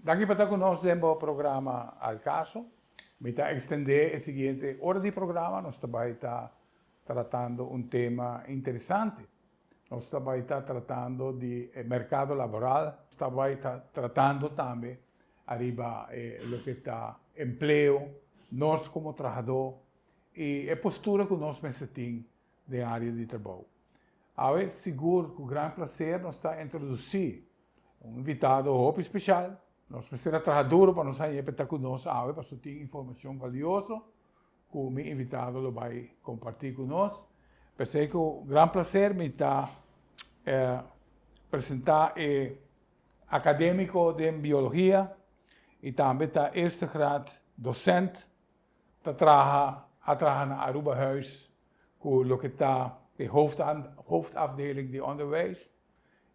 Daqui para nós temos o programa Al Caso. Vamos extender a seguinte hora de programa. Nós também está tratando um tema interessante. Nós também está tratando de mercado laboral. Nós também está tratando também arriba o que está emprego, nós como trabalhador e a postura que nós temos na área de trabalho. Agora, seguro, com grande prazer, nós está introduzir um invitado especial. Nós precisamos trabalhar duro para nós estar conosco, para ter informação valiosa que o meu invitado vai compartilhar conosco. Pensei que com grande prazer me está apresentar acadêmico de biologia e também está eerste grado docente, trabalha na Aruba Huis, com o que está de hoofdafdeling de onderwijs.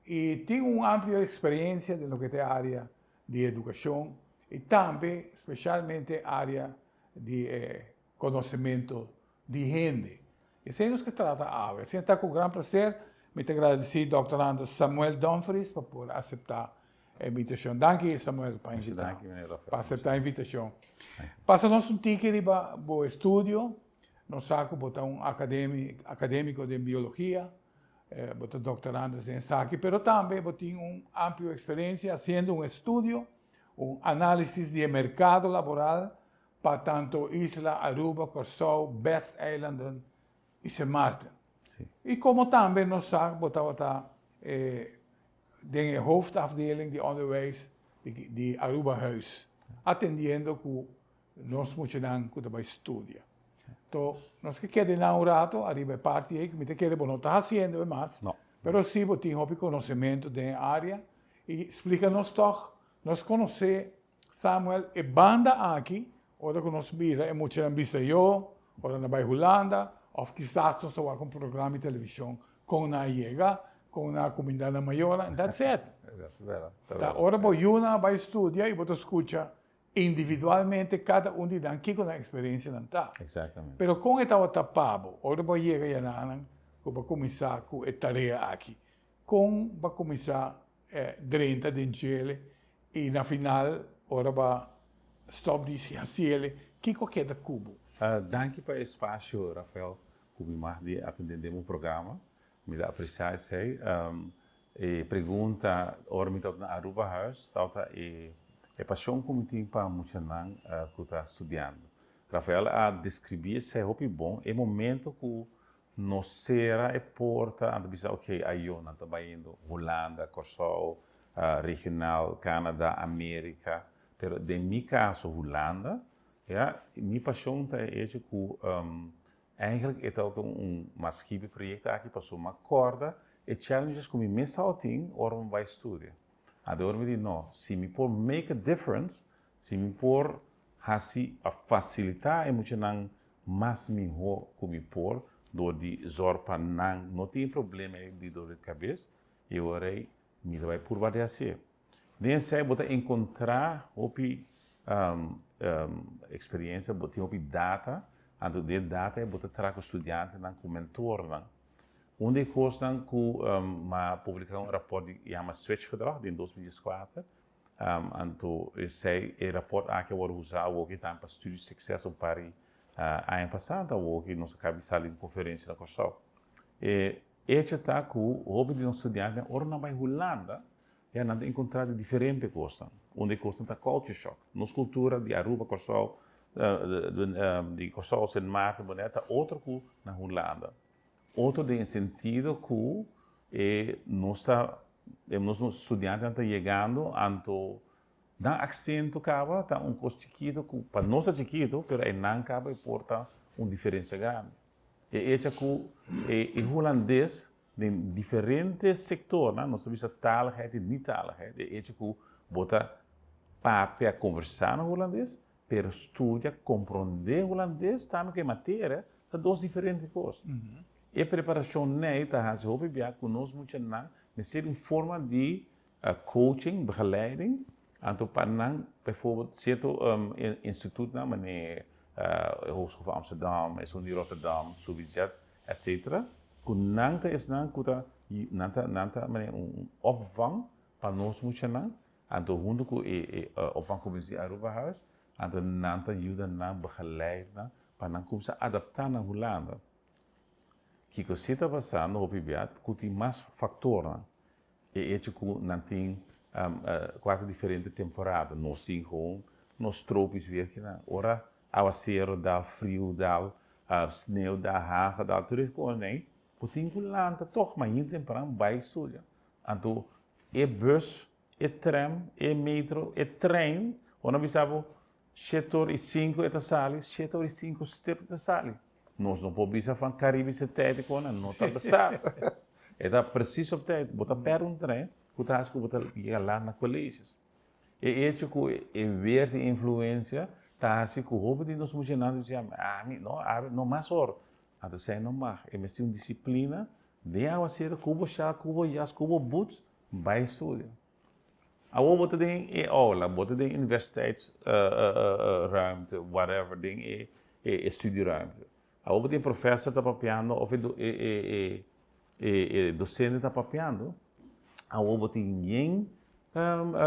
E tem uma ampla experiência no que é a área de educação e também, especialmente, a área de conhecimento de gente. E é isso que trata a AVE. Está com grande prazer, me agradecer ao Dr. Samuel Dumfries por aceitar a invitação. Danke, Samuel, para aceitar a invitação. Passa-nos tique para o estúdio. Nós saco botar um acadêmico de biologia, botar doutorandos em saque, mas também tem uma ampla experiência fazendo um estudo, análise de mercado laboral para tanto Isla Aruba, Curaçao, Best Island e Sint Maarten. E como também nós saco botar de hoofdafdeling de onderwijs de Aruba Huis, atendendo que nós muitos que também estudia. Então, nós que queremos um rato, arriba parte aí, que me quer não está fazendo mais, mas sim, temos conhecimento da área e explica-nos toch, nós conhecemos Samuel e banda aqui, ora que nós mira, é muito ambícia eu, ora na Holanda, ou quizás nós estamos com um programa de televisão com na IEGA, com a comunidade maior, and that's it. Ora, vai estudar e você escuta individualmente cada de nós que com a experiência não está. Exatamente. Pero com estava tapado, ora vai chegar e não, que vai começar com a tarefa aqui. Vai começar 30 de Chile e na final, ora vai stop de Chile, que qualquer da Cubo. Danke para o espaço, Rafael, que me de atender o programa. Me dá apreciar isso aí. E pergunta, ora me na Aruba Huis, está é paixão que me tem para muito não que está estudando. Rafael a descrever isso é muito bom. É momento que nós será é porta a dizer ok, aí eu não estou indo Holanda, Curaçao, regional, Canadá, América. Pero de meu caso Holanda, minha paixão é que eigenlijk é maschieve projeto aqui passou uma corda e challenges que me mesmo tem ora vai estudar. Agora me diz não, se me por make a difference, se me por facilitar e muito não mais melhor que me por do de zorpa não tem problema de dor de cabeça e ora me vai por variação. Nesse aí botar encontrar opi experiência, botar opi data. Anto de data é botar trago estudante não com mentor não. Onde costan que publicar rapport die chama Switch-gedrag in 2004. Anto esse rapport aqui wordt usado ook in para studie succes op Paris ano passado ook in nossa cabeça em conferência na Curaçao. E está que o hobby de um estudante ora na Holanda é nada encontrar diferente coisa. Onde costa está culture shock. Nossa cultura de Aruba, Curaçao, de Curaçao, Sint Maarten, bonita, outra que na Holanda. Outro de sentido que nós estudantes estão chegando, anto dá acento acaba, tá coisa chiquito, para nós é chiquito, mas é não acaba e porta diferença grande. E é que o holandês em diferentes setores, nós temos taligheid e não taligheid, é que bota parte a conversar no holandês, pero estuda, compreender o holandês, também que matéria, são duas diferentes coisas. E a preparação nem está a se ouvir conosco muito não, mas ser em forma de coaching, begeleiding, anto para não, bijvoorbeeld, certo instituto na maneira Hogeschool van Amsterdam, SUNY Rotterdam, Sovjet, etc. Que não é não que nanta maneira opvang para nós muito não, Então, junto com o opvangcommissie Aruba Huis, então, nanta ajuda na begeleid na, para não começar a adaptar na Holanda. Que você está passando, o PBA, que tem mais fatores. E é que não tem quatro diferentes temporadas. Nós temos gewoon, nos tropos weer aqui na. Ora, aguaceiro, dá frio, dá sneeuw, dá hagel, dá tudo isso, né? Porque tem Holanda, toch, mas em temporada, vai estudar. Então, é bus, é tram, é metro, é trem, onde nós sabemos, 7 horas e 5 é sali, 7 horas e 5 step é sali. Nós não podemos pensar em Caribe sintético, não está bastante. É preciso ter, botar perto um trem, que está que botar lá na colégios. E é que é ver a influência, está assim que o roubo de nós funcionários dizem, não mais hora. Então, sei não mais, é mais uma disciplina, de água ser cubo chá, cubo jas, cubo boots, vai estudar. Agora bota em aula, bota em universidades, ruimte, whatever, em estudieruimte. Agora bota em professor está papiando, ou docente está papiando. Agora bota em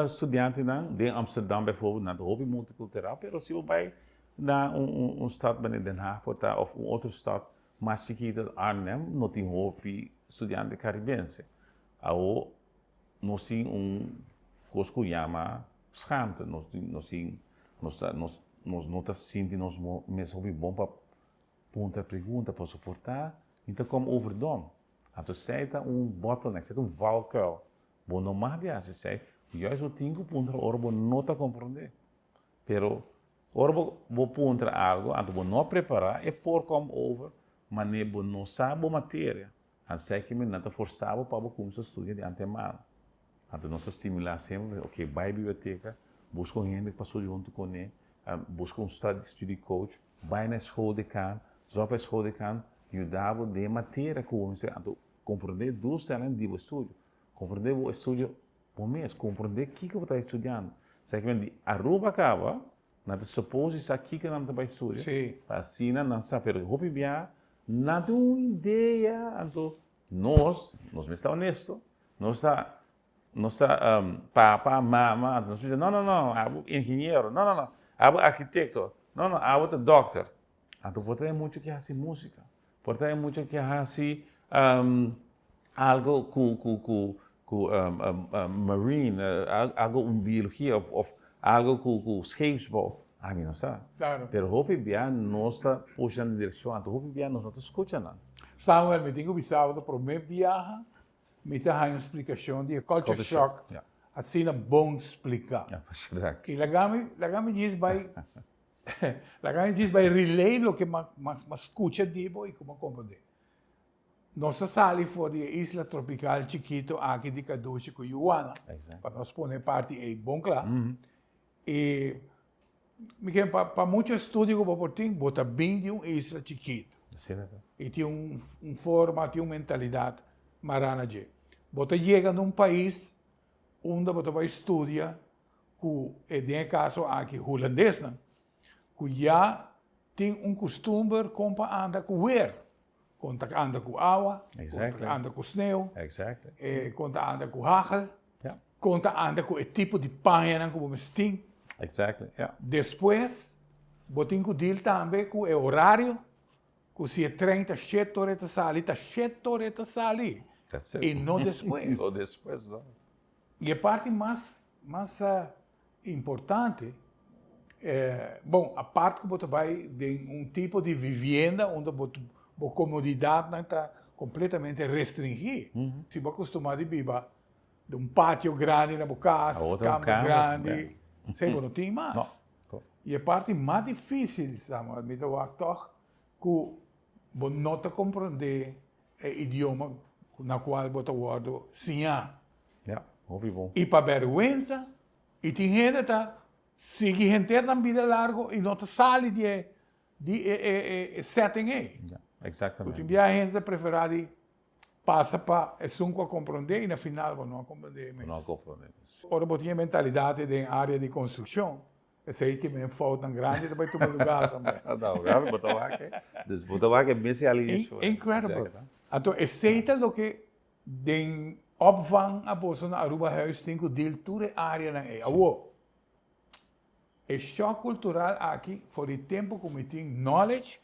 estudante em Amsterdam, bijvoorbeeld, naar de hobby multicultureel, pero se você vai naar stad binnen Den Haag, of outra stad, mais chiquita, Arnhem, não tem hobby estudante caribense. Agora, nós temos coisa que chama schaamte. Nós não sentimos mesmo hobby bom para perguntar pergunta, para suportar, então como overdone. Então, sai bottleneck, sai valkuil. Bom, não mais de assim, sai, juist o 5 pontos, ora, bom, não está compreender. Pero, ora, bom, ponto algo, então, bom, não preparar, é por como over, mas não sabe a matéria. Então, sai que me não está forçado para começar a estudar de antemano. Então, nós estimular sempre, ok, vai à biblioteca, busca gente que passou junto com ele, busca study coach, vai na escola de can, só para a escola de can, ajudava de matéria que você, então, compreender duas cenas de estudo. Compreender o estudo por mês, compreender o que você está estudando. Se você Aruba acaba, não te supõe isso aqui que não está estudando. Sim. Assim, não sabe, pero eu via, não tem uma ideia. Então, nós estamos honestos, nós papá, mamá, nós dizemos, não, engenheiro, não, arquiteto, não, doctor. Então, você tem muito que fazer música, você tem muito que fazer algo com marine, algo biologia, ou algo com scheepsbouw. Não sabe? Claro. Pero hope bia nós está puxando na direção, então hope bia nós não está escutando. Samuel, me tenho bisado para o meu viagem, me tem uma explicação de culture shock. Yeah. Assim é bom explicar. E lagami diz vai relay o que mas escuta dibo e como compreender. Nossa sala foi de isla tropical chiquito aqui de Caduche com Yuana, para nós pôr parte em bom claro. E para muitos estudos que eu tenho, bota bem de uma isla chiquito. E tem forma, tem uma mentalidade marana de. Bota chega num país onde bota vai estudar, que é caso aqui holandês, que já tem costume como anda com ver. Quando anda com água, quando anda com sneeuw, quando anda com hagel, quando anda com o tipo de panha que você tem. Depois, você tem que deal também com o horário, que se é 37 horas de sair, está 7 horas de sair. E não depois. Não. E a parte mais importante, bom, a parte que você vai de tipo de vivenda onde a comodidade não está completamente restringida. Se você acostumado a viver de pátio grande na casa, campo grande, você não tem mais. E a parte mais difícil, Samuel, me dá que você não compreender o idioma na qual você guarda sim. E para vergonha, e tem gente que sigue gente na vida larga e não sai de setting aí. Exatamente. Tem gente prefere passa para a compreender e no final não compreender. Não compreender. Ora, você tem mentalidade de área de construção. Esse aí que me falta grande para tomar lugar também. Não, botar aqui é especialista. Incredible. Então, aceita o que de opvang a bosso na Aruba Huis tem que deel toda a área na awo. É choque cultural aqui, for o tempo que me tem knowledge,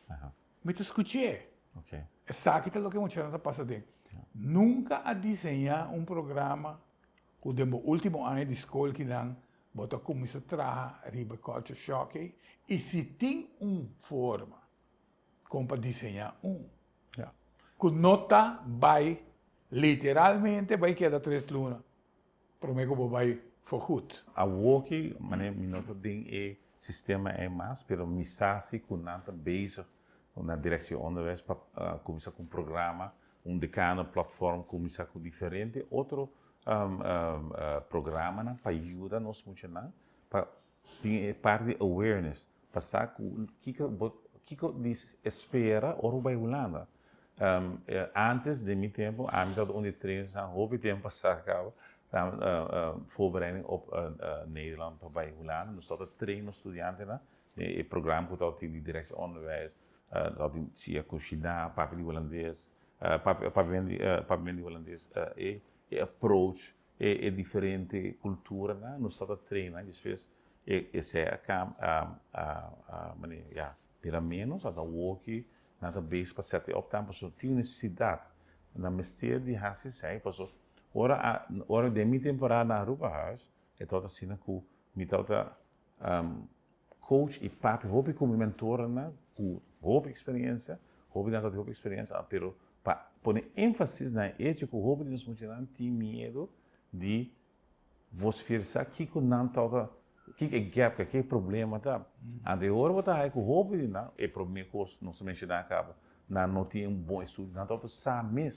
me te escutei. Ok. É sabe que é o que muita gente passa dentro. Nunca a desenhar um programa o demo último ano de escola que não bota começa a trabalhar riba culture shock e se tem forma como para desenhar Yeah. que nota vai literalmente vai quedar 3 lunas para mim como vai for good. A walkie, mané, minuto ding sistema é mais, pero misasi com nada bezig na direção onderwijs para começar com programa, decano plataforma começar com diferente outro programa para ajudar nós muito não para ter parte de awareness passar com que diz espera ou vai Holanda antes de meu tempo a mim estava onde treino houve tempo passar acaba voorbereiding op Nederland bij Holland. Dus dat het trainen studenten, het programma dat in die directe onderwijs, dat in Sia China, Papi Hollandees, Papi Hollandees, approach, diferente culturen, dus dat het trainen, dus wees, é ja, pelo menos, dat walkie, na de base para sete op tempo, so tinha necessidade, na mistério de raça sei, passou ora de minha temporada na Aruba House, é toda assim que me toda coach e papi, hobby como mentor na, com hobby experiência, pero para pôr ênfase na ética, o hobby de nos mostrar tem medo de você fizer que não toda que é gap, que é problema tá. Ande hora botar aí com hobby não é problema que não se mexe na capa, não tem bom estudo, não toda sabe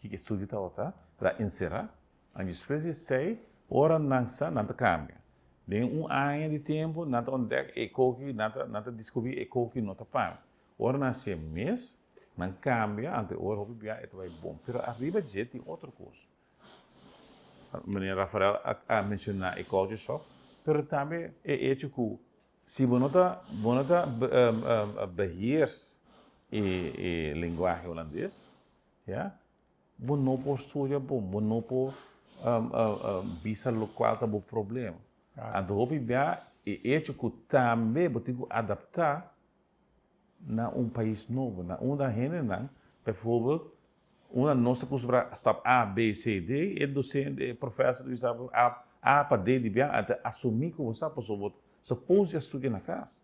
que estudo tá para encerrar, a gente sei, ora não sa, nada cambia. Tem ano de tempo, nada onde é que nada descobrir é que não tá pam. Ora não sei mês, não cambia, ante ora hobby bia é vai bom. Pero arriba de tem outra coisa. Menina Rafael a mencionar culture shock, pero também é que se você beheers e linguagem holandês, ja, você não pode estudar bom, você não pode bisa local tá bom problema. Então, hobby bia é que também você tem que adaptar na país novo, na onde gente não, por exemplo, uma nossa costura está A, B, C, D, e docente, professor, sabe, A para D de bia, até assumir que você pode supose estudar na casa.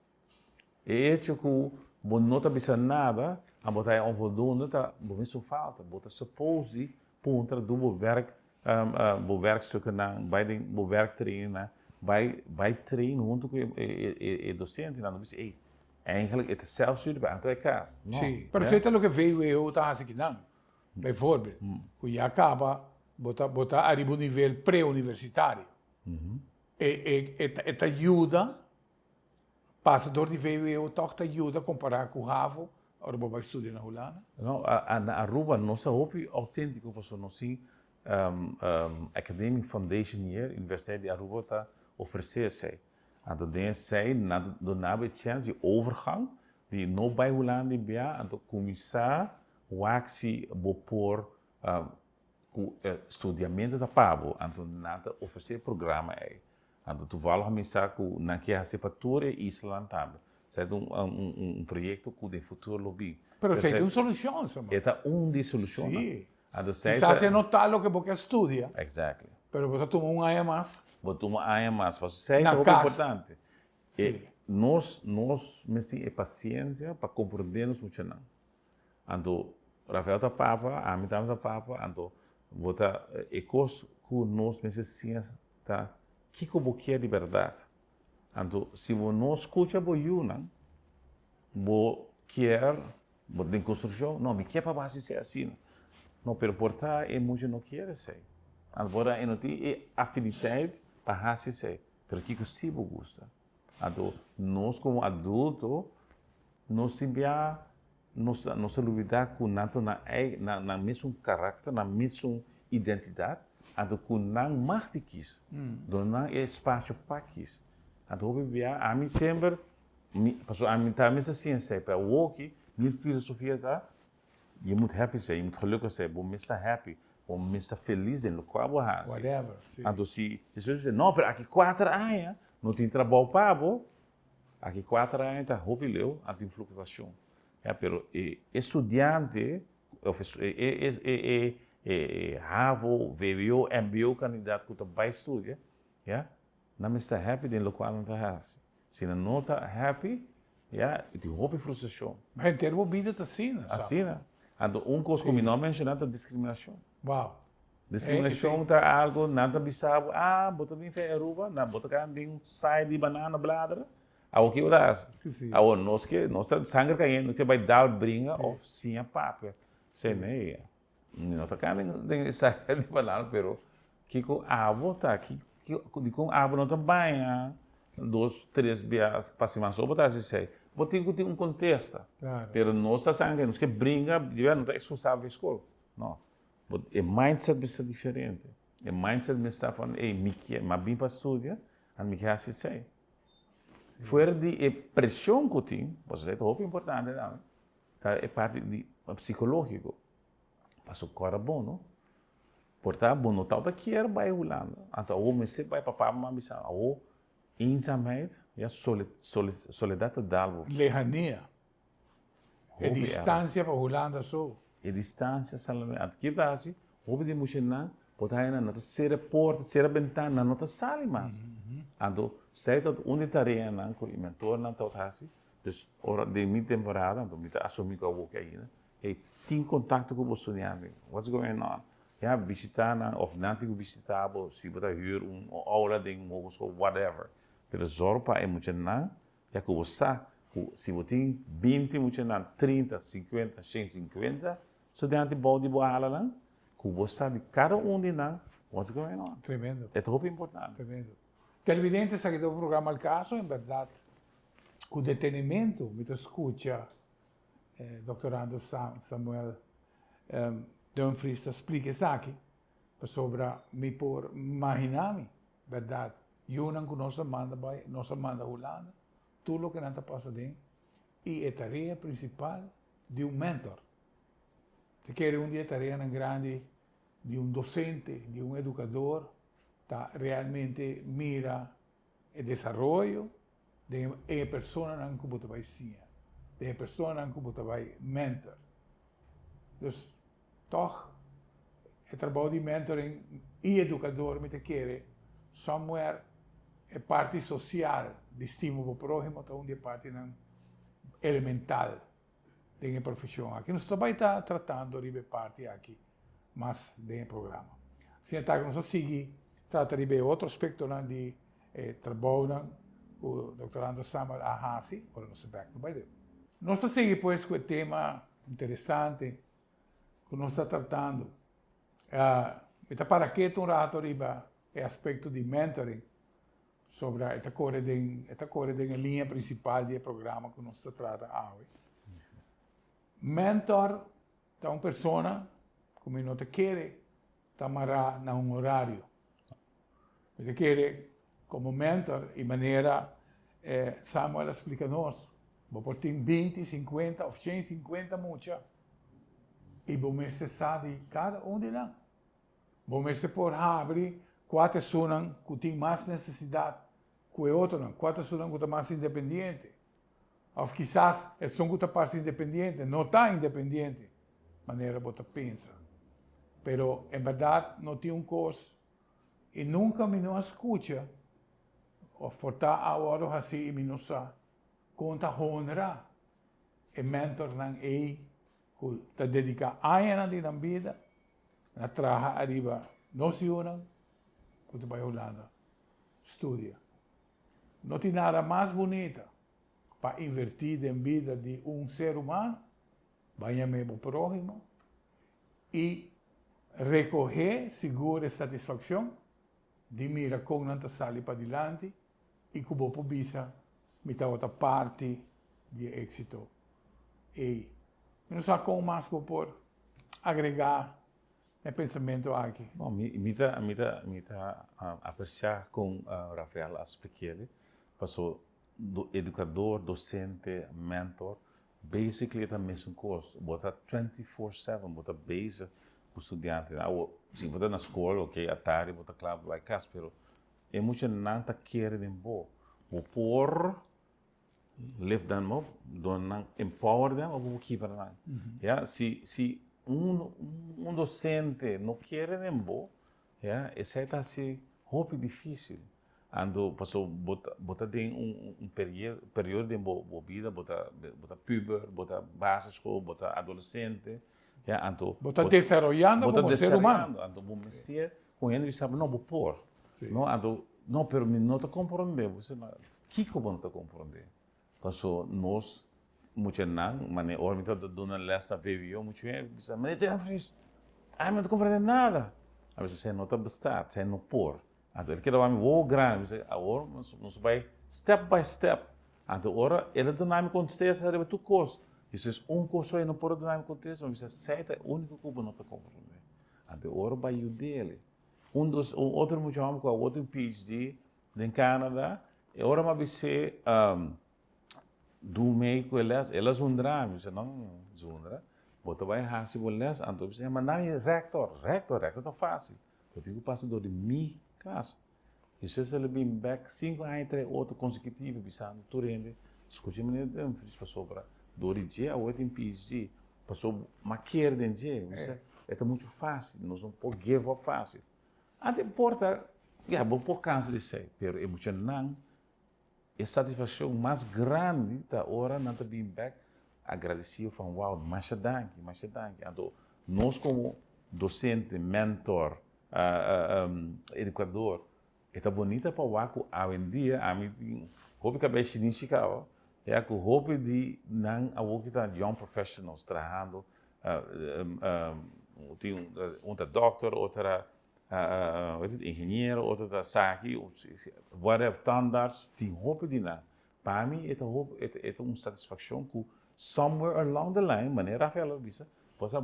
É que você não está pensando nada, a botar voldoende, tá, isso falta, botar suppose, ponto, do werk, werkstukken na, bij de werktreinen, bij trainen, junto com o docente, não diz, eigenlijk het is zelfstudie bij aantal kaas. Sim, pero você tá o que veio eu tá assim que não. Bijvoorbeeld, que já acaba, botar a nível pré-universitário. E ajuda, passador de VWO, toch ajuda a comparar com o Ravo, ora vai estudar na Holanda. Não, na Aruba, nossa hobby autêntico, porque nós sim, Academic Foundation hier, Universiteit de Aruba, está oferecer. En dat ding zij, de nabije chance, die overgang, die nog bij Holanda bia, en de commissar, waxi, bopor, studiamento da Pabo, en toen nada oferecer programa aí. En toen toevallig missa, que na que a sepatura Island também. Zij doen projeto que de futuro lobby. Pero zij tem solução, sabe? Esta de solução. Sim. Quizás você notar o que você estudia. Exactly. Pero você toma ano mais. Botou uma área mais, mas isso é muito importante. E nós temos paciência para compreendermos muito não. Então, Rafael tá papa, a mim tá papa, então, bota ecos que nós precisamos tá que como que é liberdade. Então, se você não escuta o não, você quer, você tem construção, não, me quer para base ser assim. Não, pero portar é muito não quer ser. Agora, eu não tenho afinidade para raça sei, pero que sim gosta. Então, nós como adultos, nós temos nossa luvidade com na mesmo caráter, na mesma identidade, então com não martiquis, não é espaço para quis. Então, a mim sempre, a mim também assim sei, para o que minha filosofia tá, je moet happy zijn, je moet gelukkig zijn, je moet happy. ou me está feliz em local você. Whatever. Sim. Então, se as pessoas dizem, não, mas aqui 4 anos, não tem trabalho para aqui 4 anos está roubando, tem flutuação. Pero estudante, Ravo, VWO, MBO candidato que vai estudar, não está happy em local não está assim. Se não está happy, tem roupa e frustração. Mas em termos de vida está assim, né? Assim, né? Então, coisa que não mencionado é discriminação. Uau. Discriminação está algo, nada bizarro. Bota bem feio Aruba, não, bota cá, tem sai de banana, bladra. O que dá? Nós que sangue caindo, que vai dar brinca, ou sim a papo. Sei nem. Não está cá, tem sai de banana, pero que com a bota, que com a não está bem, 2, 3 dias para cima só botar assim sei. Bota tem um contexto. Claro. Pero nós está sangue, nós que brinca, não está responsável escola. Não. O mindset está diferente. O mindset me está falando, mas bem para estudar, a me quer assim. Fora de pressão que tem, você é muito importante, não? É parte de psicológico. Para o corpo bom, não? Portanto, bom, não está que era vai rolando. Então, o me se vai para a mamãe, o eenzaamheid, soledade da algo. Lejania. É distância para Holanda só. É distância, salamente. Que dá assim, o de mochila, botar na nossa ser porta, ser ventana, não está sala mais. Então, certo, onde tarefa não, com o mentor não está assim. Dus, hora de minha temporada, então, me assumir que eu vou aí, né? E tem contato com o estudante. What's going on? Visitar, ou não tem que visitar, se você vir aula de ou whatever. Pero zorpa é muito não, que você se você tem 20, muito não, 30, 50, 150, estudante bom de boa aula, não? Que você sabe cada de nós, what's going on? Tremendo. É muito importante. Tremendo. Televidente, se aqui o programa al caso, em verdade, com detenimento, me escuta, doutorando Samuel Dumfries explica isso aqui, sobre me por imaginar-me, verdade, eu não conheço nossa manda Holanda, tudo o que não está passando, e a tarefa principal de mentor. Te quer dia tarefa grande de docente, de educador, tá realmente mira o desenvolvimento de pessoa não que você vai ensinar, de pessoa não que você vai mentor. Então, toch, o trabalho de mentoring e educador me te quer somewhere é parte social de estímulo para o próximo, então é parte elemental da profissão. Aqui nós também está tratando de parte aqui, mas do programa. Se está que nós seguir trata de outro aspecto de trabalho, o doutorando Samuel Ahasi, ou no SBAC, não vai ver. Nós estamos seguindo, pois, com o tema interessante que nós estamos tratando. Está para que rato riba o aspecto de mentoring sobre esta cor de linha principal do programa que nós estamos tratando hoje. Mentor é uma pessoa como não te quer amarrar em um horário. Te quer como mentor e maneira Samuel explica-nos. Você tem 20, 50 ou 150 mucha e você sabe cada de nós. Você pode abrir 4 pessoas que têm mais necessidade que outras, 4 pessoas que estão mais independentes. Ou quizás são que estão mais independentes, não estão independentes, maneira que você pensa. Pero, em verdade, não tem coisa e nunca me não escuta ou portar a hora assim e me não sabe conta honra e mentor não é que está dedicado a anos na vida na trabalha arriba não se unem que você vai a Holanda estudia não tem nada mais bonita para invertir em vida de ser humano vai mesmo próximo e recolher segura satisfação de mira com não sair para adiante e que você visa me outra parte de êxito. E não sei como mais por agregar o pensamento aqui. Bom, me tá apreciar com Rafael Aspecchielli, passou do educador, docente, mentor, basically é a mesma coisa. Bota 24/7, bota base o estudante. Sim, você na escola, ok, à tarde, você claro, vai casa, pero é muito não tá querendo bom. O por lift them up, don't empower them, ou vou keep them. Yeah, se docente não quer nem bom, yeah, esse é assim, roupa difícil. Ando passou bota tem período de vida, bota puber, bota básico, bota adolescente, yeah, ando Bota desarrollando como ser humano. ando bom mexer com ele sabe não vou pôr, Sí. não ando não pero não te compreender, você não, que como não te compreender, passou nós muito não, mas o homem todo dona lesta veio muito bem, disse mas tem fris, não te compreender nada, a vezes você não te basta, você não pôr. Então, ele quer dar um grande, agora nós vai step by step. Então, agora ele dá contexto, ele vai tu curso. Isso é curso aí não pode dar contexto, mas você é o único que não está compreendendo. Então, agora vai o dele. Outro muito homem com outro PhD em Canadá, agora vai ser do meio com elas drama, você não zundra. Você vai raci bolas, então você manda rector tá fácil. Eu digo passador de mim caso. Isso é ele bem back 5 anos 3 outro consecutivo bisando turende. Escute me de passou para Dorije a outro em PhD. Passou maquer de dia, isso é muito fácil, nós não podemos give up fácil. Até importa, vou por causa disso aí, pero é muito não. A satisfação mais grande da hora não tá bem back agradecido para uau, mais danke. Então, nós como docente, mentor, educador, é bonita para o Waco, hoje em dia, a mim, roupa que é chinística, é a roupa de não a roupa de young professionals, trabalhando, tem doutor, outra engenheiro, outra saki, whatever, standards, tem roupa de não. Para mim, é uma satisfação que somewhere along the line, maneira Rafael disse, possa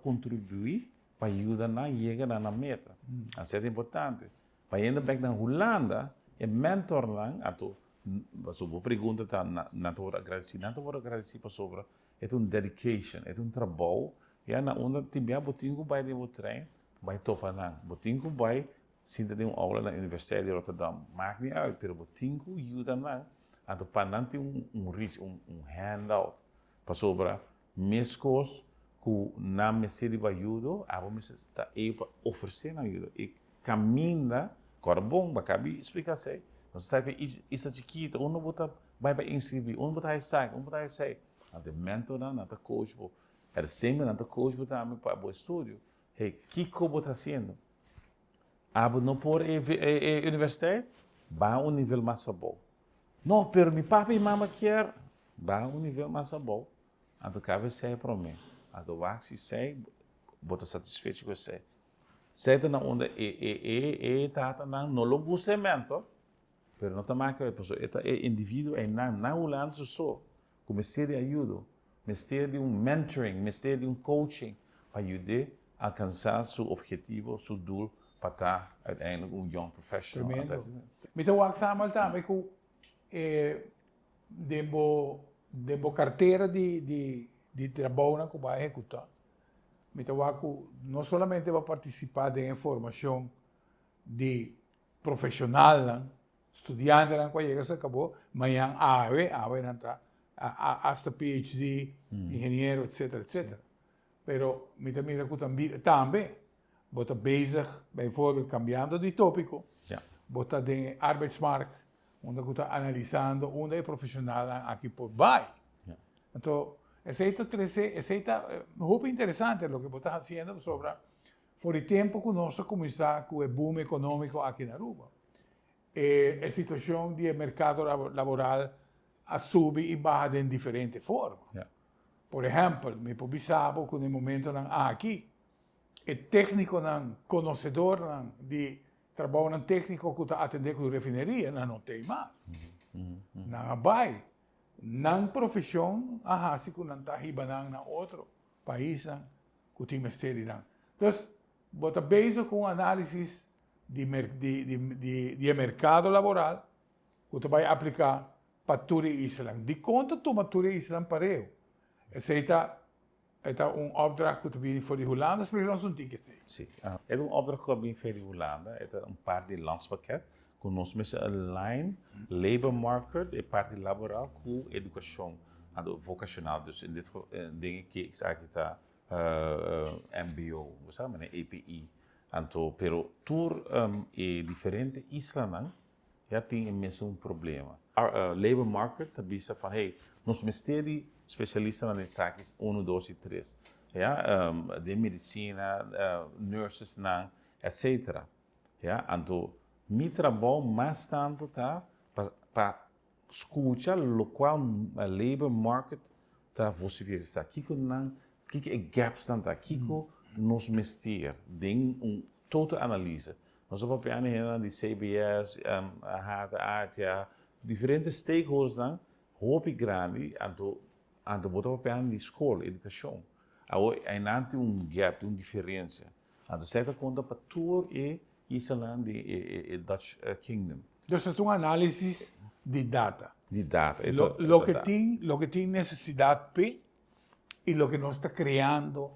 contribuir para ajudar na chegar na meta. Isso é importante. Para ir back na Holanda, é mentor lá, ato, sobre pergunta tá na tua agradecer para sobre, é dedication, é trabalho, e na onda tiver botinho vai de treino, vai topa na, botinho vai sinta de uma aula na Universidade de Rotterdam, maak niet uit, pero botinho ajuda na, ato para não ter reach, handout, para sobre mescos que na mestre de ajuda, a você está aí para oferecer ajuda e caminha, agora bom, vai caber explicação. Nós sabemos isso é chiquito, não bota vai para inscrever, não bota isso, não bota isso. Até mentor não, até coach, é sempre não coach bota para o estúdio. Hey, que como está sendo? Abo não por universidade, vai a nível mais bom. Não, pero meu papai e mamãe quer, vai a nível mais bom. Então cabe ser para mim. Então vai se ser, bota satisfeito com você. Certo na onda tata não logo se mentor, pero não também que pessoa é indivíduo é na Holanda só, como ser de ajuda, mestre de mentoring, mestre de coaching para ajudar a alcançar seu objetivo, seu goal para estar uiteindelijk young professional. Tremendo. Então o exame também com demo carteira de trabalho que vai executar. Então, não somente vai participar da informação de profissional, estudante, quando chega se acabou, mas não está hasta PhD, engenheiro, etc. Pero, também, bota bezig, bijvoorbeeld, cambiando de tópico, bota de arbeidsmarkt, onde está analisando onde é profissional aqui por vai. Então, essa é muito interessante o que você está fazendo sobre por o tempo que nós começamos com o boom econômico aqui na Aruba. A situação do mercado laboral sube e baixa de diferentes formas. Por exemplo, me sabe que no momento aqui, o técnico, conhecedor de trabalho técnico que está atendendo com refineria, não tem mais. Não vai. Não profissão, assim que não está ribanando na outro país, que tem mistério. Então, você base com análise de mercado laboral, que você vai aplicar para todo o Islã. De quanto toma todo o Islã para eu? Essa Het is een opdracht que te voor de Hollanders, maar ons een ticket zijn. Sim. É um opdracht que bem feito em Holanda, é parte de landspakket, com nós mesmos align labor market e parte laboral com educação vocacional. Dus in dit geval dingen que aqui está MBO, você sabe, né? API. Então, pero tur é diferente Islândia, já tem mesmo problema. Labor market também se fala, hey, nós ministério especialista nas saques 1, 2 e 3. Ja, de medicina, nurses, etc. Ja, então, meu trabalho mais tanto tá para escutar o qual a labor market tá você ver isso aqui que é gaps tá aqui nos ministério tem total analise. Nós vamos pegar de CBS, ATA, diferentes stakeholders dan hoop ik grande anto botar pegar de escola, educação. Aí não tem gap, tem diferença. Então, certa conta para tudo é Islândia e Dutch Kingdom. Dus het is een analysis de data. De data. Lo que tem necessidade P e lo que nós está criando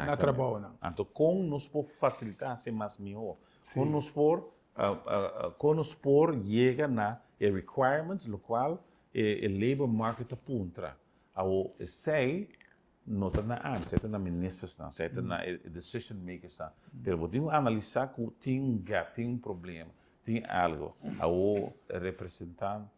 na trabalho. Então, com nos por facilitar ser mais melhor, com nos por chega na requirements, lo qual o labor market apunta. Ao sei nota na certo na ministers certo na decision makers pero podemos analisar que tem gap, tem problema, tem algo. Ao representante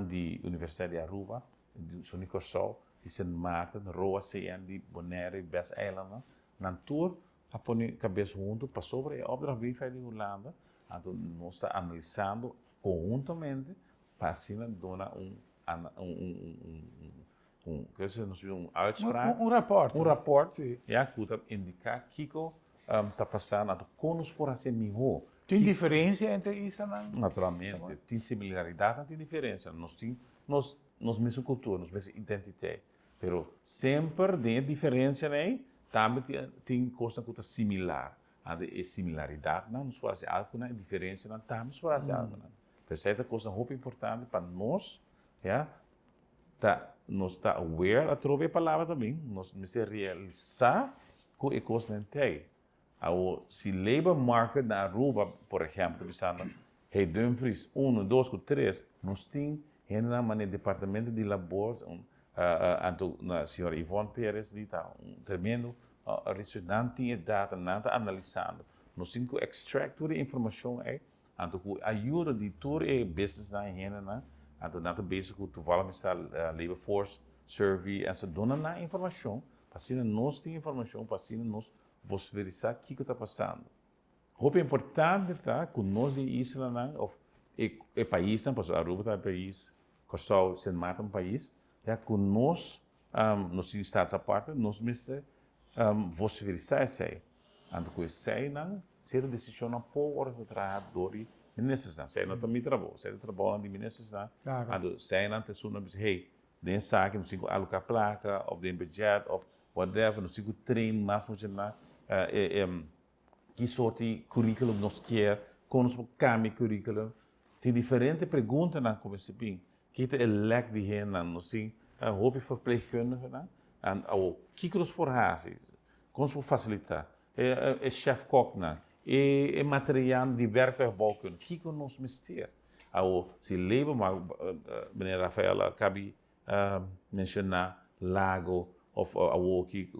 de Universidade de Aruba, de Sonicosol, de Sint Maarten, Roa CN, de Bonaire, Best Island, na tour a pôr cabeça junto para sobre a obra bem feita de Holanda, então nós está analisando conjuntamente para assim dar uitspraak. Um rapport. Ja, que indicar que está passando, como nos por ser melhor. Tem diferença entre isso e naturalmente, tem similaridade, não tem diferença. Nós mesma cultura, nós mesma identidade. Mas sempre tem diferença, né? Também tem coisa que é similar. A similaridade, não nos faz algo, na diferença, não também nos faz algo. Mas essa coisa muito importante para nós, ja, nós está aware, a troca palavra também, nós precisamos realizar que é coisa não tem. Se labor market na Aruba, por exemplo, pensando, hey, Dumfries, 1, 2, 3, nós temos no departamento de labor, a senhora Ivone Pérez, que está tremendo ressonante e data, nada analisando. Nós temos que extract toda a informação, então, ajuda de toda a business na Hena, então, nada bezig com toevallig labor force survey, en ze doen na informação, para assim nós temos informação, para assim nós vamos verificar o que está passando. O importante tá que nós em Islândia, o país, não, porque Aruba é um país, Kosovo, Sint Maarten é um país, é que nós estados à parte, nós mesmos vamos verificar isso aí. Então, com isso aí, se a decisão não pode ser trabalhador necessário, se não também trabalha, se trabalha de necessário, então, se não tem sua hey, den zaken, nós temos que alocar placa, ou den budget, ou whatever, nós temos que treinar mais muito na que sorte de currículo nós quer, como nós cambiar currículo. Tem diferentes perguntas na comissão, que é elect de gente, nós temos hoop verpleegkundigen, en o que nós podemos fazer, como nós podemos facilitar, chef-kok, materiaal die werktuigbouw kunnen, que nós mister. Se labor, maar meneer Rafael acabei mencionar Lago, ou que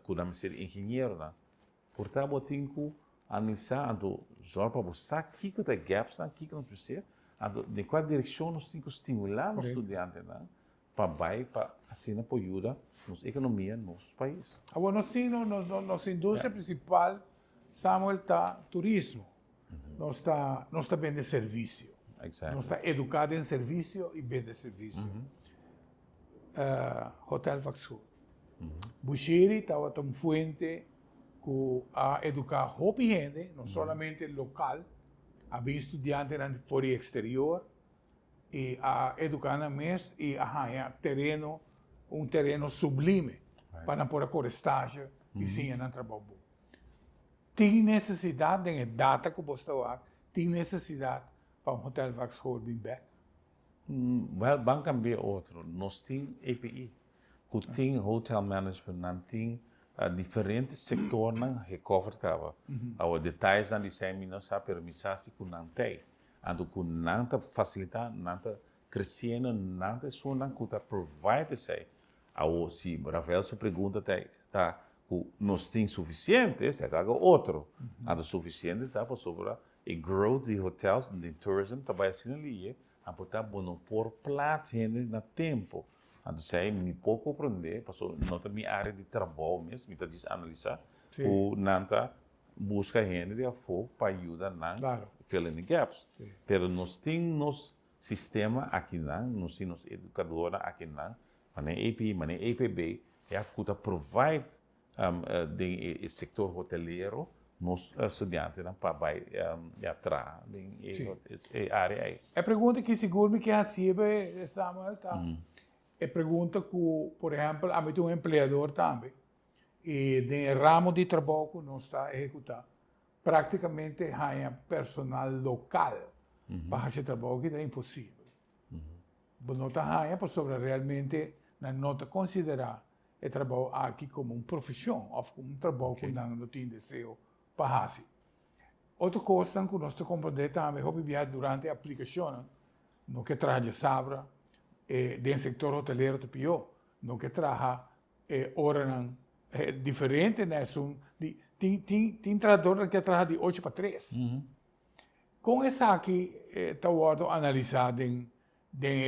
podemos ser engenheiro, portanto, tem que analisar, zorg para buscar que tem gaps, que nós precisamos, de qual direção nós temos que estimular os estudantes, para assim apoiar nossa economia, nosso país. Agora, nossa indústria principal, Samuel, está turismo. Nós está vendo serviço. Exactly. Nós está educado em serviço e vende serviço. Hotel Vaxhol. Bushiri estava tão fuente que a educar hopi gente, não somente local, havia estudantes fora exterior, e a educar na mês e terreno, terreno sublime para pôr a estágio e sim na trabalho. Tem necessidade de data que você está tem necessidade para Hotel Vaxhol vir back? Well, vamos cambiar outro. Nós temos API. que tem hotel management, não tem diferentes setores não recover cava. Os detalhes não dizem não sabe permissão se que não tem. Ando que não tá facilitar, não tá crescendo, não tá só não que tá provide sei. Ao se Rafael se pergunta tá que nós tem suficiente, é tá outro. Ando suficiente tá para sobrar e growth de hotels de tourism tá vai assim ali, a botar bom por plata na tempo. Ando sei me pouco aprender, passou não tá minha área de trabalho mesmo, me tá diz analisar, o não tá busca gente de afogo para ajudar na Claro. fill in the gaps. Pero nós temos sistema aqui não, nós temos educadora aqui não, mané AP, mané APB, é a que provide de setor hoteleiro nos estudantes não para vai atrás em área aí. A pergunta que seguro que recebe Samuel tá. É pergunta que, por exemplo, a mim tem um empregador também e no ramo de trabalho que nós está executando, praticamente há personal local para fazer trabalho que é impossível. Não está para sobre realmente não considerar o trabalho aqui como uma profissão ou como um trabalho que não tem desejo para fazer. Outra coisa que nós temos que compreender também é durante a aplicação, no que traz sabra, dentro do setor hoteleiro te pior, no que traz horas diferente, né? Tem tradutor que traz de 8 para 3. Com essa aqui, está analisado em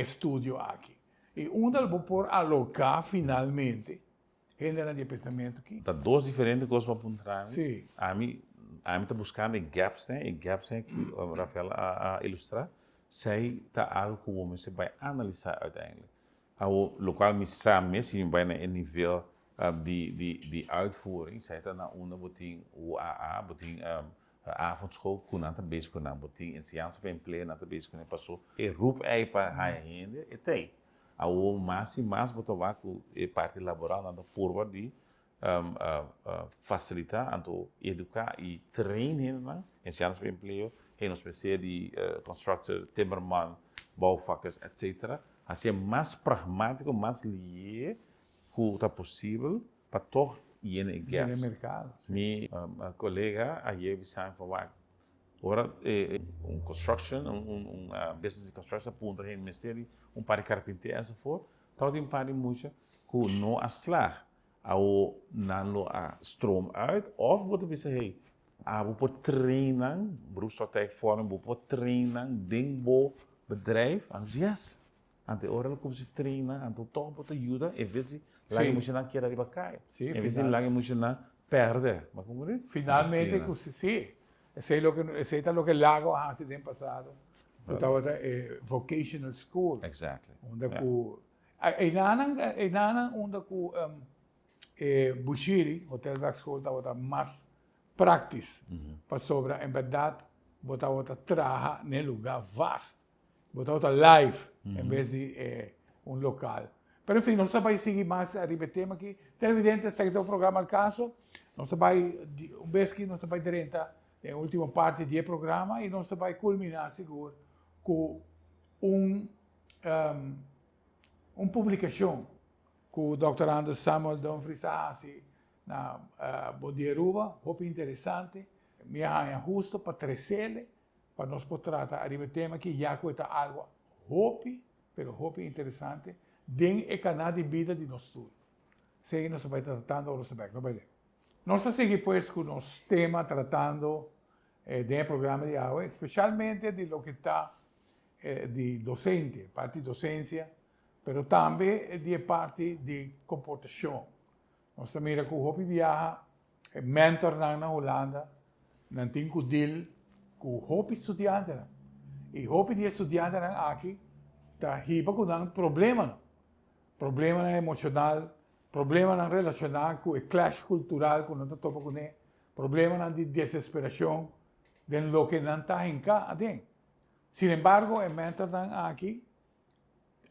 estúdio aqui. E onde eu vou por alocar finalmente, genera de pensamento aqui. Tá duas diferentes coisas para apontar. Sim. A mim está buscando gaps, né? E gaps que o Rafael a ilustrar. Sei tá algo que você vai analisar uiteindelijk. O local mistra mesmo vai no nível de uitvoering. Sei tá na uma botin o AA, botin avondschool que não tá bezig com não, botin ensinança para emprego não tá bezig com passou. E roep aí para a gente e tem. O mais botar que parte laboral na forma de facilitar, então educar e treinar, ensinança para emprego. Een espécie de constructor, timmerman, bouwvakkers, etc. Assim, mais pragmático, mais lié que está possível para toch ir no gaps. No mercado. Minha colega, a Yevi Sain van Wijk, agora, construction, business de construction, punta em ministério, par de carpinteiros, enzovoort. Tal de par de moeite que não aslag. Ao não a stroom uit, of wat we zeggen, we moeten trainen, beroepspraktijk vormen, we moeten trainen, dingbo, bedrijf. En dus, yes. En de oren komt ze trainen, en dan toch moeten ajuda, en vezi, lá moet je dan keren die cair. En vezi, lá moet je dan perder. Maar como é? Finalmente, sim. Sei lo que Lago hace no passado. Estava vocational school. Exactly. Onde onde Bushiri, Hotel Vac School, estava mais practice para sobre, em verdade, botava trabalhar num lugar vasto, botava live, em vez de local. Mas, enfim, nós vamos seguir mais a tema aqui. Televidente, está aqui o programa ao caso. Nós vamos, vez que nós vamos direto a última parte do programa e nós vamos culminar, seguro, com uma publicação que o Dr. Anders Samuel Dumfries fez na Bodieruba, muito interessante. Me é justo para trazer, para nós poder tratar de tema que já é algo muito interessante, dentro do canal de vida de nós todos. Sei, nós vamos tratando o respecto, não vai. Nós seguimos, pois, com o nosso tema, tratando do programa de agua, especialmente de lo que está de docente, parte de docência, mas também de parte de comportação. Nós também com o Hopi viaja, mentor na Holanda, não tem que deal com o Hopi estudante. E o Hopi de estudante aqui está riba com um problema. Problema emocional, problema relacional com o clash cultural que não está topa com ele, problema de desesperação, de lo que não está em cá. Sin embargo, el mentor aquí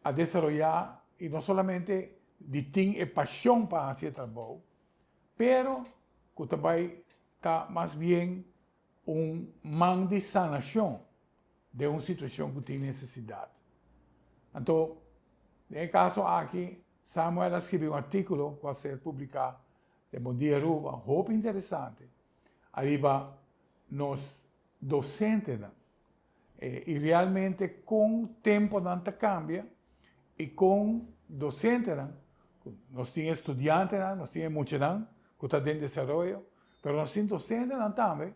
a desarrollar, y no solamente de pasión para hacer trabajo, pero que también está más bien un man de sanación de una situación que tiene necesidad. Entonces, en el caso aquí, Samuel escreveu um artículo que vai ser publicado de Bom Dia Aruba, muito interessante. Arriba nos docentes, e realmente com o tempo não cambia, e com docentes, nós temos estudantes, nós temos muitos que estão em desenvolvimento, mas nós temos docentes também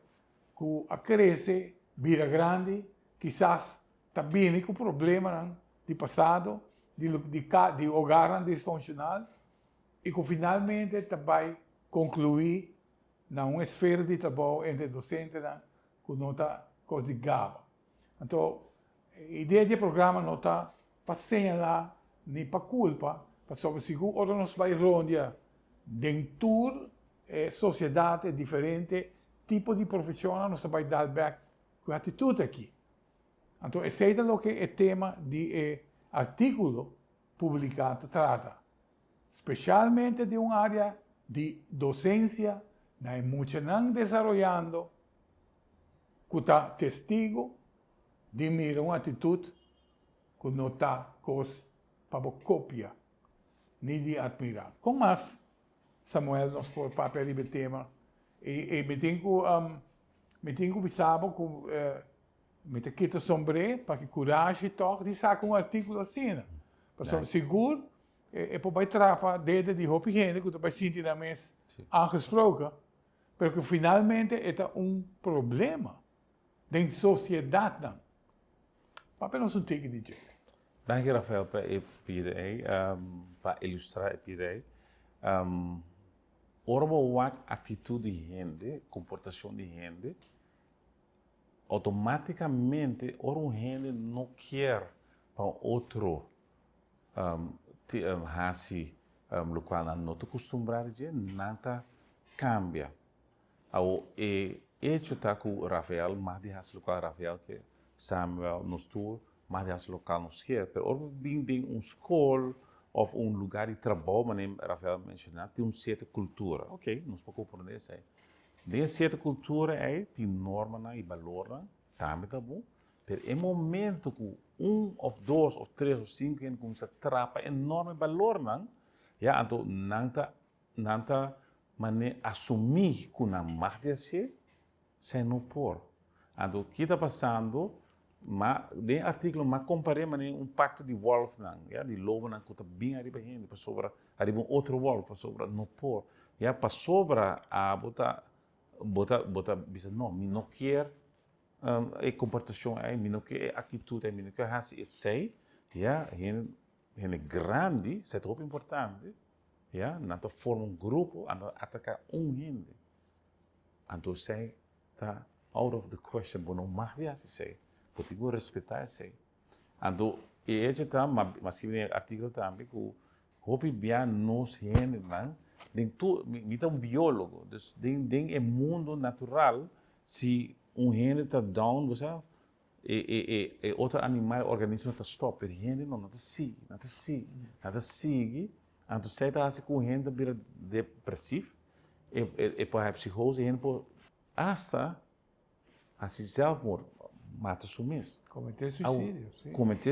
que crescem, vira grande, quizás também com problemas de passado, de hogar disfuncional, e que finalmente vai concluir na uma esfera de trabalho entre docentes que não está cosigada. Então, a ideia do programa não está para señalar nem para culpa, mas sobre seguro ora nós vai rondear dentro da sociedade diferente, tipo de profissão nós vai dar back com atitude aqui. Então, esse é o que é o tema do artigo publicado trata, especialmente de uma área de docência, na muitos não desenvolvendo, que está testigo de mirar uma atitude que não está para copiar, nem de admirar. Com mais, Samuel nos pôr papel de tema, e me tenho que pensar que me quita sombre para que coragem toque de sacar um artigo assim, né? Para seguro, para vai trapar desde de hoop gente que vai sentir na mesa aangesproken, mas que finalmente é problema da sociedade, não. Papel não tem que dizer. Dank je, Rafael, para ilustrar a ideia. Orbo atitude de gente, comportação de gente, automaticamente, gente não quer para outro raci, lo qual não está acostumado a nada cambia. E hecho está com Rafael, mais de raci local Rafael que Samuel nos tour, mais de raci local nos quer. Pero orbo bem de escola ou lugar de trabalho, mas Rafael mencionou, tem certa cultura. Ok, nós podemos compreender isso aí. De certa cultura tem norma e valor, também tá bom. Mas em momento que ou dois, ou três, ou cinco gente começa a trapar enorme valor, então não tá assumir que na mais de ser, sem não pôr. Então, o que está passando, de artigo, mas comparei pacto de Wolf, de lobo, que está bem arriba gente, para sobra, arriba outro Wolf, para sobra, não pôr. Para sobra, bota não, me não quer a comportação me não quer atitude me não quer assim sei é grande é muito importante não forma grupo atacar gente então sei tá out of the question não mais assim sei porque eu respeitar sei então e tá mas se artigo também que hope bem nos gente dentro me tá biólogo dentro é mundo natural se gente está down você outro animal organismo está stop mas gente não nada sigue então você está assim com gente vira depressivo e para psicose gente pode hasta assim self-mord mata sumis cometer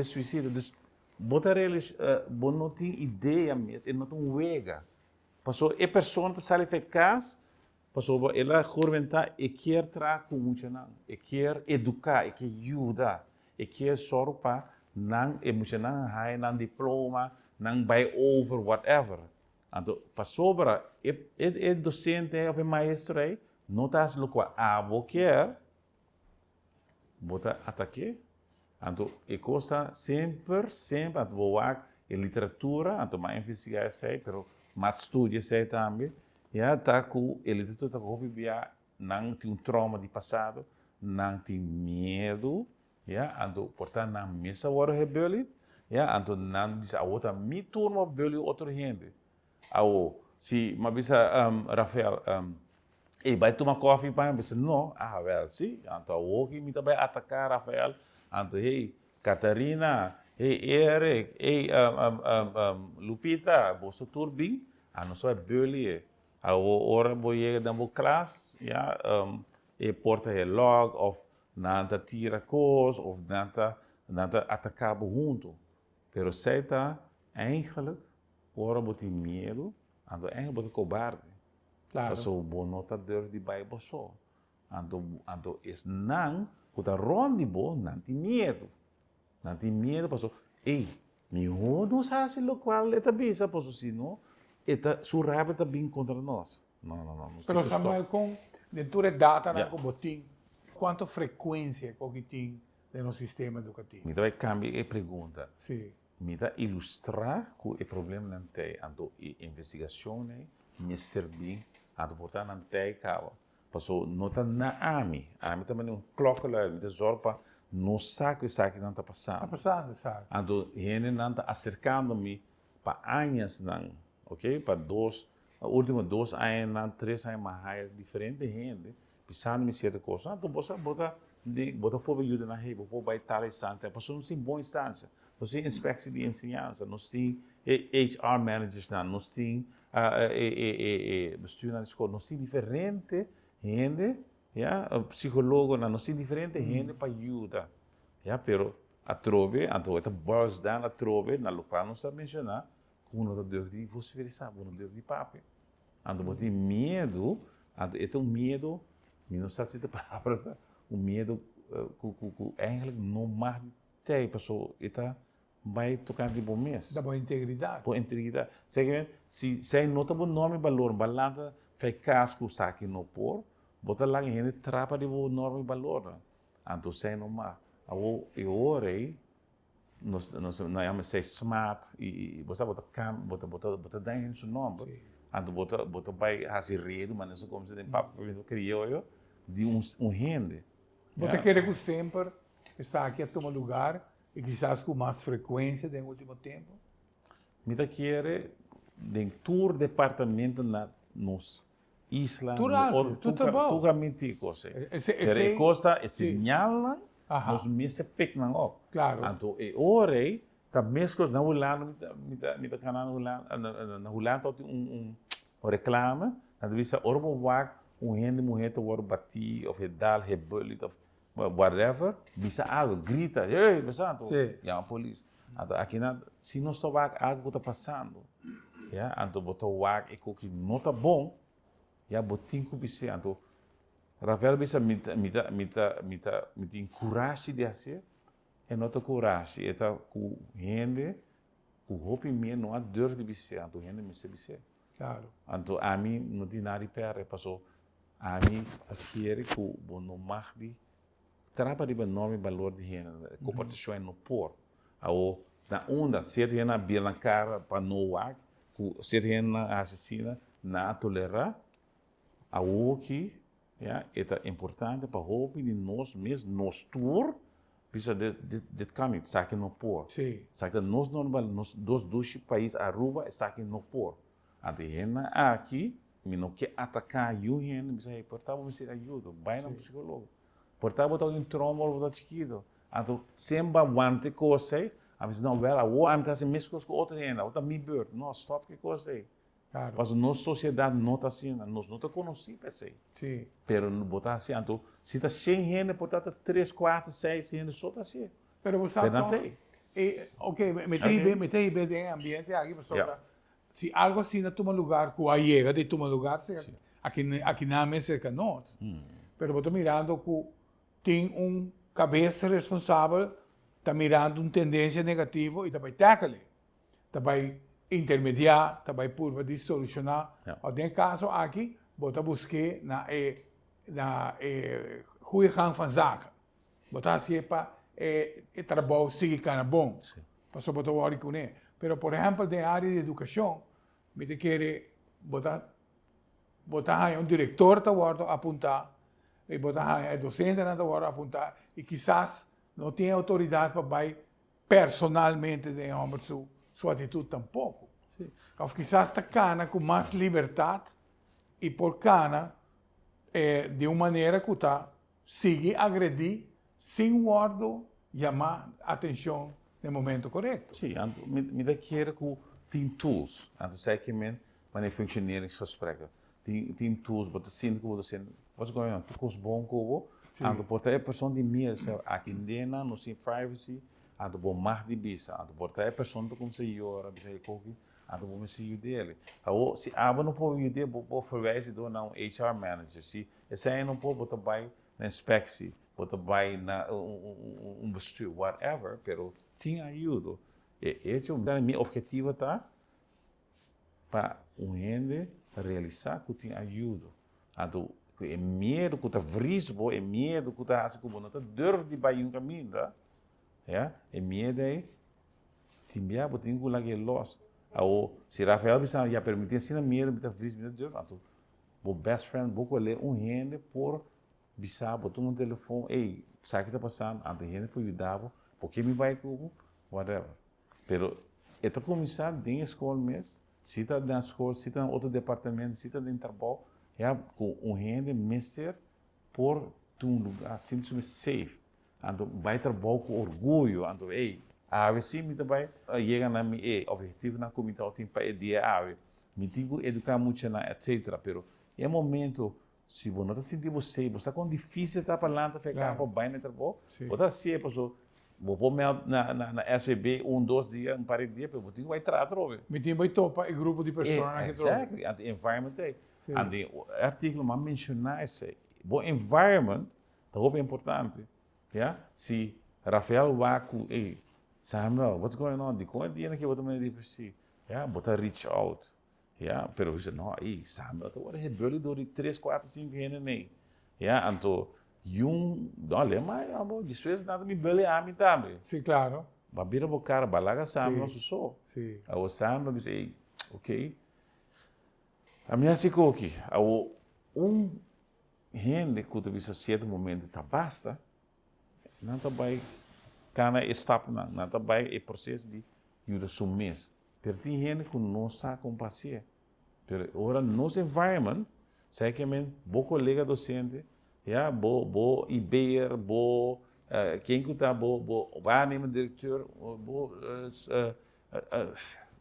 suicídio então botar eles não tem ideia mesmo não tem wega passou a pessoa está saindo eficaz passou ela curventar e quer trazer com muito não e quer educar e quer ajudar e quer só para não emocionar high não diploma não buy over whatever então passou para é docente ou maestro aí não está se local vou quer bota ataque então é coisa sempre vou a literatura então mais investigar isso aí pero mais estudo isso aí também tá com ele está com não tem trauma de passado não tem medo então portanto não missa agora rebelde então não diz a outra me turma rebelde outra gente se uma vez Rafael e vai tomar café para mim não well sim então o que me vai atacar Rafael então hey Catarina hey Eric hey Lupita você tudo bem não só rebelde a hora vou chegar na classe e porta é log of nada tira coisa ou nada atacar junto pero sei tá eigenlijk ora botar medo, ando é botar cobarde. Claro. Paso bo nota deur di bai boso. Ando es não, kuta rondi bo, nanti medo. Nanti medo, paso, ei, mi não sabe lo qual eta bisa, paso, sino, eta suraba tá bem contra nós. Não. Pero Samuel, com dentro data Yeah. na botim, quanto frequência que tem no sistema educativo? Me dá cambio e pergunta. Sim. Me dá ilustrar que o problema não tem, ando investigação, Mr. Bean, ando botar não tem cabo. Passou nota na AMI também é clock lá, de zorpa, não sabe o que não está passando. Está passando, sabe? Ando gente não está acercando-me para anos não, ok? Para últimos 2 anos, não, 3 anos mais diferente gente, pensando em certa coisa. Então você bota povo ajuda na rede, povo vai estar instância, passou não tem boa instância, nós tem inspeção de ensinança, nós tem HR managers, nós tem bestuur na escola, nós tem diferente gente, psicólogo, nós tem diferente gente para ajudar, pero a trove, então это boils down a trove, na local não está mencionar, como não deve de você verificar, não deve de papo, então você tem medo, então medo, não sei se é a palavra, o medo, eigenlijk não mais tem, pessoal, está vai tocar de bom mês. Da boa integridade. Boa integridade. Se nota bom nome valor, balada faz casco saque no por, bota lá em gente trapa de bom nome valor. Então se não mais, eu orei, nós chamamos smart e você bota daí em seu nome. Então bota vai fazer redo, mas não como se tem papo crioulo de gente. Você quer que sempre está aqui a tomar lugar e quizás com mais frequência no último tempo? Me da querer de tour departamento na nos isla, tu caminho coisa. Pero costa señala nos meses pecnan op. Claro. Então orei tá mesmo na hulano me da canal na hulano reclama, na visa orbo wak gente mulher to word bati of dal bullet of whatever, bisa algo, grita, ei, besanto, chama a polícia. Então, aqui se não está algo está passando, então botou o e que não está bom, botinho que bisa, então, Rafael bisa me tem coragem de fazer, e não tem coragem, então, com gente, com roupa minha não há dor de bisa, então, gente me se bisa. Claro. Então, a mim não tem nada de perto, passou, a mim, querer que o não mais de trapa de enorme valor de gente, comportação no por. Ou na onda, se ele na bia na cara para não ar, se ele na assassina, na tolerar, o que é importante para roupa de nós mesmos, nós tour, precisa de caminho, saque no por. Sim. Saque nós normal, nós dois países Aruba, saque no por. A gente aqui, me não quer atacar a gente, me diz, portava me ser ajuda, vai no psicólogo. Portava botar um trombo, botar chiquito. Então, sempre aguante coisa, a gente não vai lá, a gente faz a mesma coisa com outra gente, outra minha beira. Não, stop que coisa aí. Claro. Mas nossa sociedade não está assim, nós não conhecemos assim. Sim. Pero não botar assim, então, se está cheio de gente, portar 3, 4, 6 gente, só está assim. Pero você sabe, ok, metei bem em ambiente aqui, pessoal. Se algo assim não toma lugar, que aí chega de tomar lugar, aqui na mesa cerca de nós. Pero eu estou mirando que tem cabeça responsável, está mirando tendência negativa e está vai tackle, está vai intermediar, está vai por de solucionar. Em caso aqui, bota buscar na goede gang van zaken. Bota assim para o trabalho seguir cana bom. Passou botar o com ele. Pero por exemplo, na área de educação, me te quer botar diretor tá apontar e botar docente na hora apontar e quizás não tem autoridade para vai personalmente de sua atitude tampouco. Ou quizás está cana com mais liberdade e por cana de uma maneira que está sigue agredir sem guardo chamar atenção no momento correto. Sim, me dá que tem tools, então sei que para funcionar esse aspecto. Tem tools, bota cinco, what's going on? Tukos bom como, ando porta pessoa de mim, aqui dentro não tem privacy, ando bom mais de bisa, ando porta pessoa do conselho, bisa coque, ando vamos se dele. Ou se aba não pode ajudar, vou verwijzen door naar een HR manager. Se esse aí não pode, botar vai na inspectie, botar vai na bestuur, whatever, pero tem ajuda. Esse é meu objetivo, tá? Para gente realizar que tem ajuda. Ando é medo que tá frisbo, é medo que tá assim como não tá durf de vai um caminho, tá? É medo aí, timbia, botin que lá que los. Ou se Rafael bisa já permitir assim medo, bita frisbo, bita durf, ando o best friend boco le gente por bisa botar telefone, ei, sabe o que tá passando? Ando gente por ajudar, porque me vai com whatever. Pero esta começar dentro da escola mesmo, se está na escola, se está em outro departamento, se está dentro do trabalho, com gente mister por um lugar assim safe. Ando vai trabalhar com orgulho, ando ei, a vezes me também chega na minha objetivo na comunidade tem para dia ave, me tenho educar muito na etc. Pero é momento se você não está sentindo safe, você está com difícil tá para lá, tá ficar para bem no trabalho, você está se pessoa vou pôr na SVB 2 dias, par de dias, mas você vai tratar, óbvio. Me tem muito topa e grupo de pessoas que trabalham. Exactly, and the environment aí. And o artigo mas mencionar isso aí. O environment é importante. Se Rafael Waku, hey, Samuel, what's going on? De quando dia que eu vou me dizer, botar reach out. Pero você não, hey, Samuel, tu vai rebelir door die 3, 4, 5 gente nem. Então olha, mas depois nada me bele a mim também. Sim, claro. Babira bo cara, balaga Samuel não sou. Sim. O Samuel diz, hey, ok. A minha sico aqui, gente que tu visa certo momento tá basta, não tá vai cana stop não tá vai é processo de ajuda sumes. Pero tem gente que não sabe como fazer. Pero ora nos environment, certamente, bo colega docente, bo IBR, bo quem que tá bo waarnemer diretor, bo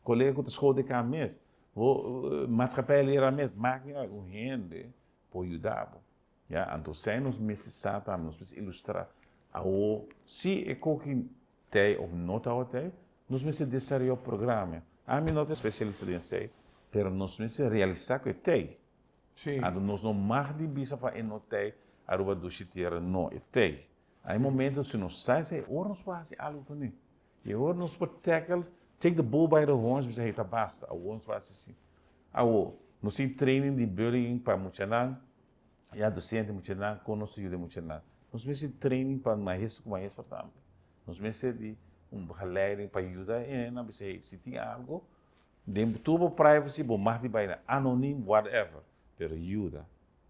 colega que tá escola de cá mesmo. Maatschappij leraar mes, maakt niet uit hoe gente por ajudar. Então, se nós necessitamos, nós ilustrar, se é qualquer tem ou não tem, nós precisamos desenvolver o programa. A mim não é especialista em sei, mas nós precisamos realizar que tem. Então, nós não mais de bisa para não ter, a ruba do chiteira não tem. Há momentos se nós saímos, ora nós fazemos algo com ele. E ora nós podemos take the bull by the horns, bisa hita basta. A horns faz assim. Nós temos training de bullying para muitos docente muitos conosco ajuda muitos nós precisamos training para mais também. Nós precisamos de leiding para ajudar na bisa se tem algo dentro tubo privacy, bom mais de baina anônimo whatever, pero ajuda.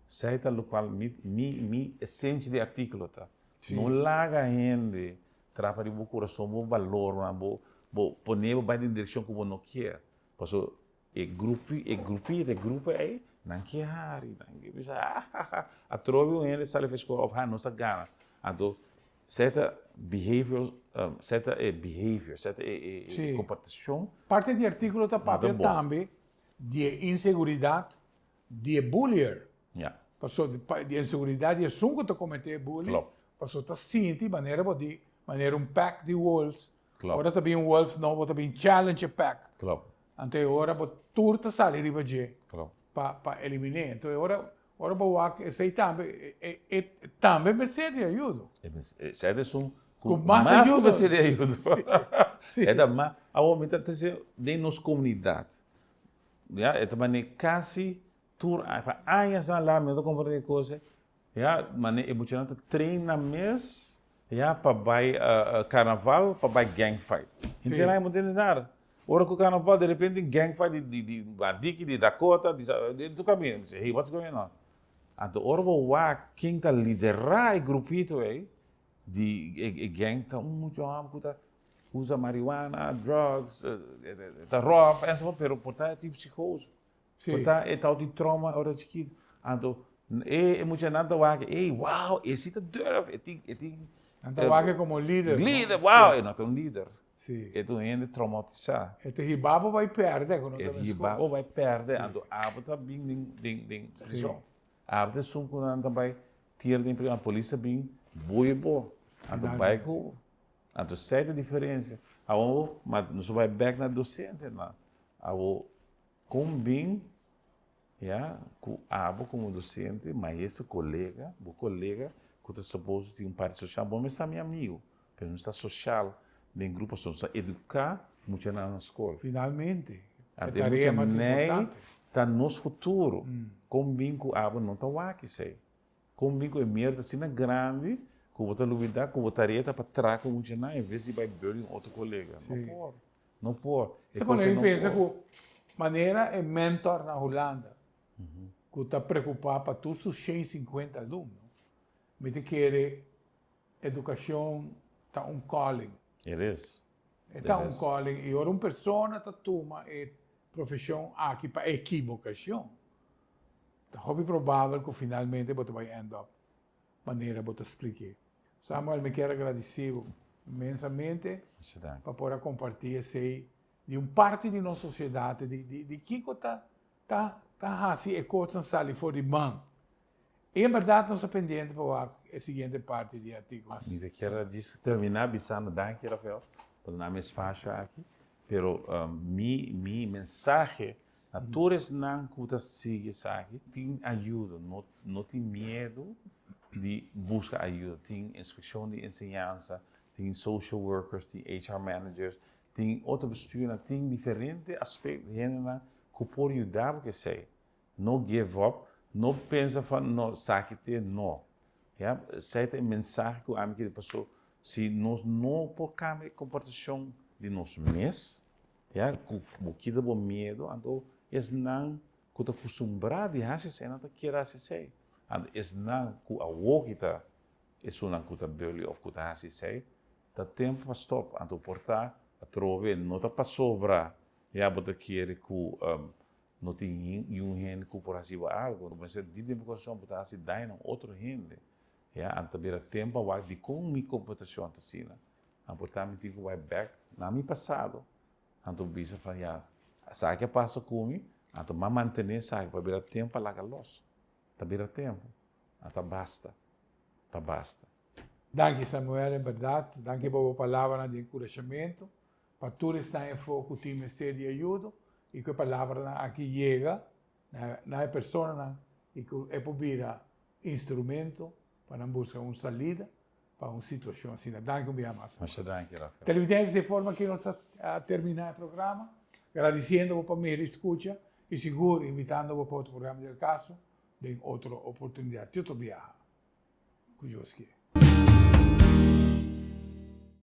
Saita local mi essência de artigo tá. Não larga gente trapa de coração, bom valor, bom poner vai em direção que você não quer. Porque grupo aí não quer hari, não quer bisa a trove ele sale fez com of não sa gana. Então certa behavior, certa comportação. Parte do artigo está papel também de inseguridade, de bullying. Passou de inseguridade e sunco te cometer bullying. Passou tá sente maneira pack de wolves. Ora também wolves não, também challenge pack. Então ora turta sair riba de. Para eliminar. Então ora boa sei também precisa de ajuda. Certo são com mais ajuda precisa de ajuda. É da mais a homem tá de nos comunidade. É também quase tur para anos lá me tô comprando coisa. Mas é muito treina mês, para vai carnaval, para vai gang fight. Então é muito nada. Ora com o carnaval, de repente, gang fight de Badiki, de Dakota, do caminho. Hey, what's going on? Então, ora vou quem está liderar o grupito aí, de gang, tá muito amo, usa marihuana, drugs, tá rough, e só, pero portar tipo psicoso. Portar é tal de trauma, ora de que, então, é muito nada hey, wow, esse tá duro, Anda como líder. Líder, wow, é não é líder. É tu gente traumatizado. Este ribabo vai perder quando o ribabo vai perder, então a tá bem decisão. A tá sum quando também tira de a polícia bem boa. Então vai com então certa diferença. Mas não vai back na docente, não. abo combin, yeah, com abo como docente, maestro, colega, o colega, que está suposto ter parte social, bom, mas está meu amigo, mas não está social, nem grupo social, educar, muito na escola. Finalmente. A Até tarefa muito mais nem importante. está no futuro. Combin com abo não está aqui, sei. Combin com a merda assim grande, que você luvidar, que você tarefa para trás com muito em vez de vai bullying outro colega. Não Sim. pode. Não pode. Então, quando eu penso que maneira é mentor na Holanda, que está preocupado para todos os 150 alunos, me quer educação, está um calling. It is. Está um calling e ora uma pessoa está toma a profissão aqui para equivocação. Então, é provável que finalmente você vai end up maneira que expliquei. Samuel, me quero agradecer imensamente para poder compartilhar esse de parte de nossa sociedade, de que está assim, e coisas ali fora de mão. E, em verdade, nós estamos pendentes para a seguinte parte de artigo. Eu quero terminar bisando daqui, Rafael, para dar meu espaço aqui, pero minha mensagem a todos não que seguem aqui, tem ajuda, não tem medo de buscar ajuda, tem inspeção de ensinança, tem social workers, tem HR managers, tem outra postura, tem diferentes aspectos que podem ajudar porque sei. Não give up, não pensa não saque não. Ja, zij een mensagem que a mim passou, se nós não por cambiar comportação de nós mesmos, ja, o que dá medo, então é não que está acostumado a fazer, não quer fazer. É não que a outra é não que está bem ou que está fazer, dá tempo para stop, então portar a trove não está para sobrar, já bota querer que não tem gente que por assim algo, mas é de educação para assim dar outro gente. Ja, en te bere tempo waar die com mi computação te sina. En portanto, digo vai back na mi passado. Então bisa fa ja, sa que passa comigo, então ma manter sa que para bere tempo lá que los. Te bere tempo. Então basta. Tá basta. Danke Samuel, em verdade. Danke por a palavra de encorajamento. Para todos estar em foco do Ministério de Ajuda e que a palavra aqui chega na pessoa e que é por virar instrumento para buscar uma saída para uma situação assim. Danke muito mais. Muito danke, Rafael. Televidentes, de forma que nós terminar o programa, agradecendo por minha escuta e seguro invitando para outro programa do caso, de outra oportunidade, outro viagem. Cujoski.